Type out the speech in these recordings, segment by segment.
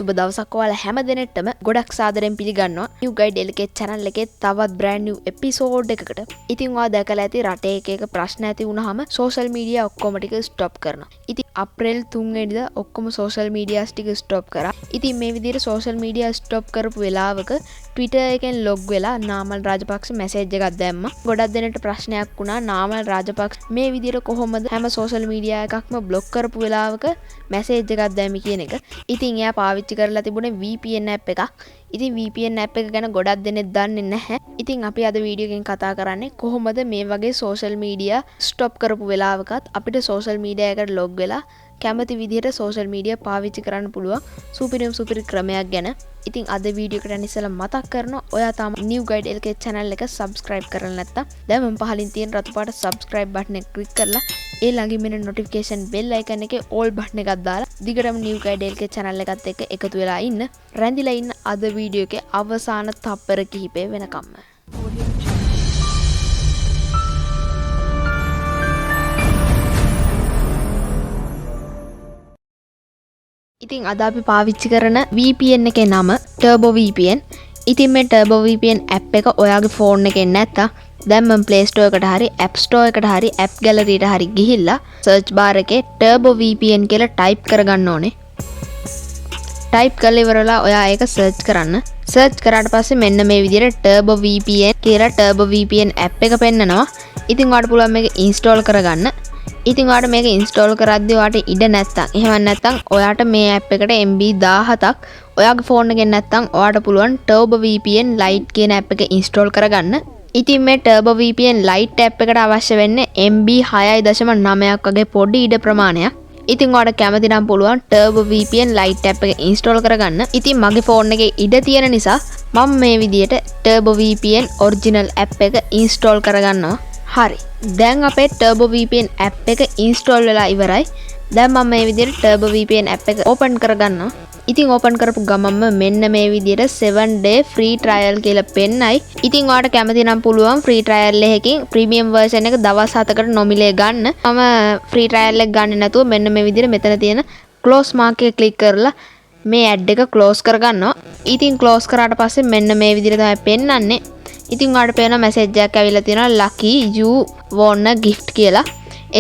සුබ දවසක් ඔයාලා හැම දිනෙටම ගොඩක් සාදරයෙන් පිළිගන්නවා New Guide LK channel එකේ තවත් brand new episode එකකට. ඉතින් ඔයා දැකලා ඇති රටේ එක ප්‍රශ්න ඇති වුණාම social media ඔක්කොම ටික stop කරනවා. ඉතින් අප්‍රේල් 3 වෙනිදා ඔක්කොම social media ටික stop කරා. ඉතින් මේ විදිහට social media stop කරපු වෙලාවක Twitter එකෙන් log වෙලා නාමල් රාජපක්ෂ message එකක් දැම්මා. ගොඩක් දෙනෙක්ට ප්‍රශ්නයක් වුණා නාමල් රාජපක්ෂ මේ විදිහට කොහොමද හැම social media එකක්ම block කරපු වෙලාවක message එකක් දැම්මේ කියන එක. ඉතින් එයා පාවිච්චි කරලා තිබුණේ VPN app එකක්. ඉතින් VPN app එක ගැන ගොඩක් දෙනෙක් දන්නේ නැහැ. ඉතින් අපි අද වීඩියෝ එකෙන් කතා කරන්නේ කොහොමද මේ වගේ social media stop කරපු වෙලාවකත් අපිට social media එකට log වෙලා කැමති විදිහට social media පාවිච්චි කරන්න පුළුවන් සුපිරි ක්‍රමයක් ගැන. ඉතින් අද වීඩියෝ එකට ඉස්සෙල්ලා මතක් කරනවා ඔයා තාම New Guide LK channel එක subscribe කරලා නැත්නම් දැන් මම පහලින් තියෙන රතු පාට subscribe button එක click කරලා ඒ ළඟින් මෙන්න notification bell icon එකේ all button එකක් දාලා දිගටම New Guide LK channel එකත් එක්ක එකතු වෙලා ඉන්න. රැඳිලා ඉන්න අද වීඩියෝ එකේ අවසාන තප්පර කිහිපය වෙනකම්ම. ඉතින් අද අපි පාවිච්චි කරන VPN එකේ නම Turbo VPN. ඉතින් මේ Turbo VPN app එක ඔයාගේ ෆෝන් එකේ නැත්තම් දැන් මම Play Store එකට හරි App Store එකට හරි App Gallery එකට හරි ගිහිල්ලා search bar එකේ Turbo VPN කියලා type කරගන්න ඕනේ. type කරලා ඉවරලා ඔයා ඒක search කරන්න. search කරාට පස්සේ මෙන්න මේ විදිහට Turbo VPN කියලා Turbo VPN app එක පෙන්නනවා. ඉතින් ඔයාලට පුළුවන් මේක install කරගන්න. ඉතින් ඔයාලට මේක install කරද්දී ඔයාලට ඉඩ නැත්තම් එහෙම නැත්තම් ඔයාලට මේ app එකට MB 17ක් ඔයාගේ ෆෝන් එකෙන් නැත්තම් ඔයාලට පුළුවන් Turbo VPN Lite කියන app එක install කරගන්න. ඉතින් මේ Turbo VPN Lite app එකට අවශ්‍ය වෙන්නේ MB 6.9ක් වගේ පොඩි ඉඩ ප්‍රමාණයක්. ඉතින් ඔයාලට කැමති නම් පුළුවන් Turbo VPN Lite app එක install කරගන්න. ඉතින් මගේ ෆෝන් එකේ ඉඩ තියෙන නිසා මම මේ විදියට Turbo VPN original app එක install කරගන්නවා. හරි. දැන් අපේ Turbo VPN app එක install වෙලා ඉවරයි. දැන් මම මේ විදිහට Turbo VPN app එක open කරගන්නවා. ඉතින් open කරපු ගමන්ම මෙන්න මේ විදිහට 7 day free trial කියලා පෙන්නයි. ඉතින් ඔයාලට කැමති නම් පුළුවන් free trial එකකින් premium version එක දවස් 7කට නොමිලේ ගන්න. මම free trial එක ගන්නේ නැතුව මෙන්න මේ විදිහට මෙතන තියෙන close mark එක click කරලා මේ ad එක close කරගන්නවා. ඉතින් close කරාට පස්සේ මෙන්න මේ විදිහට තමයි පෙන්නන්නේ. ඉතින් ඔයාලට පේන මැසේජ් එකක් ඇවිල්ලා තියෙනවා lucky you won a gift කියලා.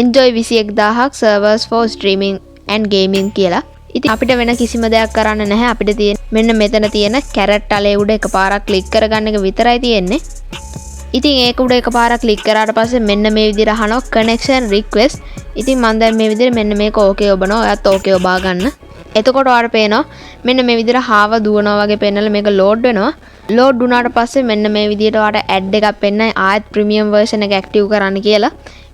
enjoy 21000ක් servers for streaming and gaming කියලා. ඉතින් අපිට වෙන කිසිම දෙයක් කරන්න නැහැ. අපිට තියෙන මෙන්න මෙතන තියෙන කැරට් අලේ උඩ එකපාරක් ක්ලික් කරගන්න එක විතරයි තියෙන්නේ. ඉතින් ඒක උඩ එකපාරක් ක්ලික් කරාට පස්සේ මෙන්න මේ විදිහට අහනවා connection request. ඉතින් මම දැන් මේ විදිහට මෙන්න මේක ඕකේ ඔබනවා. ඔයත් ඕකේ ඔබා ගන්න. එතකොට ඔයාලට පේනවා මෙන්න මේ විදිහට හාව දුවනවා වගේ පෙන්නලා මේක load වෙනවා. load වුණාට පස්සේ මෙන්න මේ විදිහට ඔයාලට ad එකක් පෙන්නයි ආයෙත් premium version එක active කරන්න කියලා.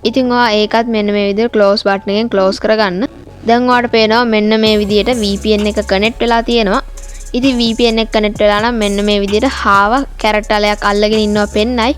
ඉතින් ඔයා ඒකත් මෙන්න මේ විදිහට close button එකෙන් close කරගන්න. දැන් ඔයාලට පේනවා මෙන්න මේ විදිහට VPN එක connect වෙලා තියෙනවා. ඉතින් VPN එක connect වෙලා නම් මෙන්න මේ විදිහට හාව කැරට් අලයක් අල්ලගෙන ඉන්නවා පෙන්නයි.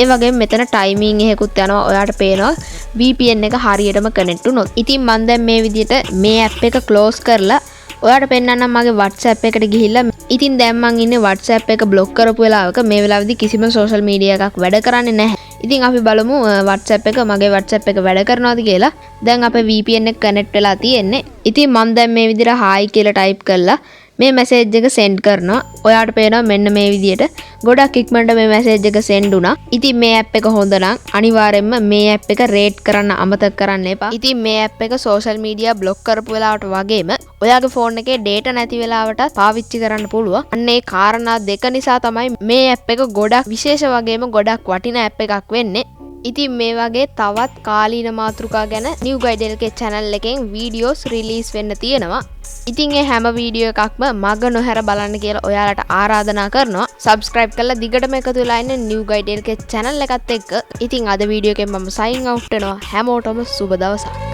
ඒ වගේම මෙතන timing එකකුත් යනවා. ඔයාලට පේනවා VPN එක හරියටම connect වුණොත්. ඉතින් මම දැන් මේ විදිහට මේ app එක close කරලා ඔයාලට පෙන්නන්නම් මගේ WhatsApp එකට ගිහිල්ලා. ඉතින් දැන් මං ඉන්නේ WhatsApp එක block කරපු වෙලාවක මේ වෙලාවේදී කිසිම social media එකක් වැඩ කරන්නේ නැහැ. ඉතින් අපි බලමු WhatsApp එක මගේ WhatsApp එක වැඩ කරනවද කියලා. දැන් අපේ VPN එක connect වෙලා තියෙන්නේ. ඉතින් මම දැන් මේ විදිහට hi කියලා type කරලා මේ message එක send කරනවා. ඔයාලට පේනවා මෙන්න මේ විදිහට ගොඩක් ඉක්මනට මේ message එක send වුණා. ඉතින් මේ app එක හොඳ නම් අනිවාර්යයෙන්ම මේ app එක rate කරන්න අමතක කරන්න එපා. ඉතින් මේ app එක social media block කරපු වෙලාවට වගේම ඔයාගේ ෆෝන් එකේ data නැති වෙලාවට පාවිච්චි කරන්න පුළුවන්. අන්න ඒ කාරණා දෙක නිසා තමයි මේ app එක ගොඩක් විශේෂ වගේම ගොඩක් වටිනා app එකක් වෙන්නේ. ඉතින් මේ වගේ තවත් කාලීන මාතෘකා ගැන New Guide LK channel එකෙන් videos release වෙන්න තියෙනවා. ඉතින් ඒ හැම වීඩියෝ එකක්ම මග නොහැර බලන්න කියලා ඔයාලට ආරාධනා කරනවා. subscribe කරලා දිගටම එකතු වෙලා ඉන්න New Guide LK channel එකත් එක්ක. ඉතින් අද වීඩියෝ එකෙන් මම sign out වෙනවා. හැමෝටම සුබ දවසක්.